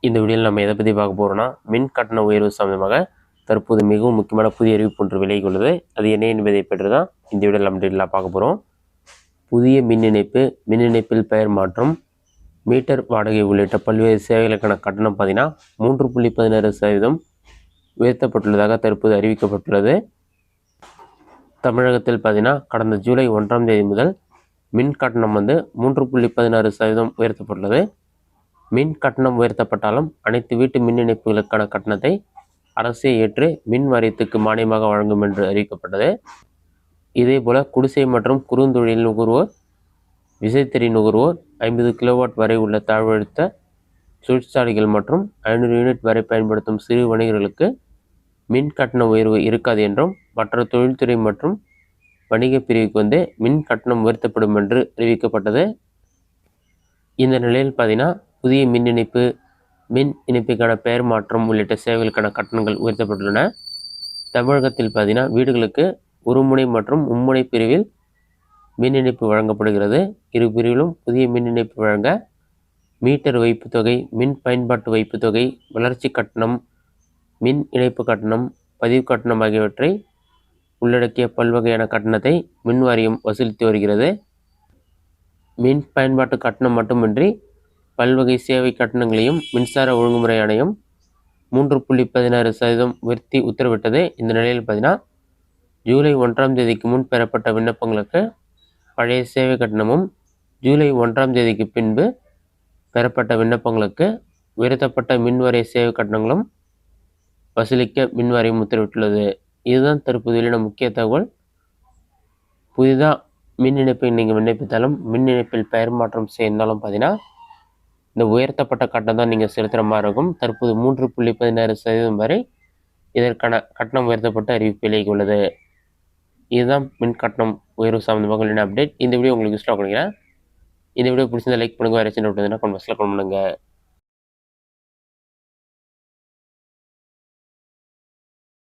இந்த வீடியோவில் நம்ம எதை பற்றி பார்க்க போகிறோம்னா, மின் கட்டண உயர்வு சம்பந்தமாக தற்போது மிகவும் முக்கியமான புதிய அறிவிப்பு ஒன்று விலகி உள்ளது. அது என்ன என்பதை பற்றி தான் இந்த வீடியோவில் நம்ம டீட்டெயிலாக பார்க்க போகிறோம். புதிய மின் இணைப்பு, மின் இணைப்பில் பெயர் மாற்றம், மீட்டர் வாடகை உள்ளிட்ட பல்வேறு சேவைகளுக்கான கட்டணம் பார்த்தீங்கன்னா 3.16% உயர்த்தப்பட்டுள்ளதாக தற்போது அறிவிக்கப்பட்டுள்ளது. தமிழகத்தில் பார்த்தீங்கன்னா கடந்த ஜூலை 1ஆம் தேதி முதல் மின் கட்டணம் 3.16% உயர்த்தப்பட்டுள்ளது. மின் கட்டணம் உயர்த்தப்பட்டாலும் அனைத்து வீட்டு மின் இணைப்புகளுக்கான கட்டணத்தை அரசே ஏற்று மின் வாரியத்துக்கு மானியமாக வழங்கும் என்று அறிவிக்கப்பட்டது. இதேபோல குடிசை மற்றும் குறுந்தொழில் நுகர்வோர், விசைத்தறி நுகர்வோர், 50 கிலோவாட் வரை உள்ள தாழ்வழுத்த தொழிற்சாலைகள் மற்றும் 500 யூனிட் வரை பயன்படுத்தும் சிறு வணிகர்களுக்கு மின் கட்டண உயர்வு இருக்காது என்றும், மற்ற தொழில்துறை மற்றும் வணிக பிரிவுக்கு மின் கட்டணம் உயர்த்தப்படும் என்று அறிவிக்கப்பட்டது. இந்த நிலையில் பார்த்தீங்கன்னா புதிய மின் இணைப்புக்கான பெயர் மாற்றம் உள்ளிட்ட சேவைகளுக்கான கட்டணங்கள் உயர்த்தப்பட்டுள்ளன. தமிழகத்தில் பார்த்தீங்கன்னா வீடுகளுக்கு ஒரு முனை மற்றும் மும்முனை பிரிவில் மின் இணைப்பு வழங்கப்படுகிறது. இரு பிரிவிலும் புதிய மின் இணைப்பு வழங்க மீட்டர் வைப்பு தொகை, மின் பயன்பாட்டு வைப்பு தொகை, வளர்ச்சி கட்டணம், மின் இணைப்பு கட்டணம், பதிவு கட்டணம் ஆகியவற்றை உள்ளடக்கிய பல்வகையான கட்டணத்தை மின் வாரியம் வசூலித்து வருகிறது. மின் பயன்பாட்டு கட்டணம் மட்டுமின்றி பல்வகை சேவை கட்டணங்களையும் மின்சார ஒழுங்குமுறை ஆணையம் 3.16% உயர்த்தி உத்தரவிட்டது. இந்த நிலையில் பார்த்தீங்கன்னா ஜூலை 1ஆம் தேதிக்கு முன் பெறப்பட்ட விண்ணப்பங்களுக்கு பழைய சேவை கட்டணமும், ஜூலை 1ஆம் தேதிக்கு பின்பு பெறப்பட்ட விண்ணப்பங்களுக்கு உயர்த்தப்பட்ட மின்வாரிய சேவை கட்டணங்களும் வசூலிக்க மின்வாரியம் உத்தரவிட்டுள்ளது. இதுதான் தற்போது வெளியான முக்கிய தகவல். புதிதாக மின் இணைப்பை நீங்கள் விண்ணப்பித்தாலும், மின் இணைப்பில் பெயர் மாற்றம் செய்தாலும் பார்த்தீங்கன்னா இந்த உயர்த்தப்பட்ட கட்டணம் தான் நீங்கள் செலுத்துகிற மாதிரி இருக்கும். தற்போது 3.16% வரை இதற்கான கட்டணம் உயர்த்தப்பட்டு அறிவிப்பு விலகி உள்ளது. இதுதான் மின் கட்டணம் உயர்வு சம்பந்தமாக அப்டேட். இந்த வீடியோ உங்களுக்கு யூஸ்ஃபுல்லாக கொடுக்கிறேன். இந்த வீடியோ பிடிச்சிருந்தா லைக் பண்ணுங்கள். வேறு சின்ன கமெண்ட் பாக்ஸில் கமெண்ட் பண்ணுங்கள்.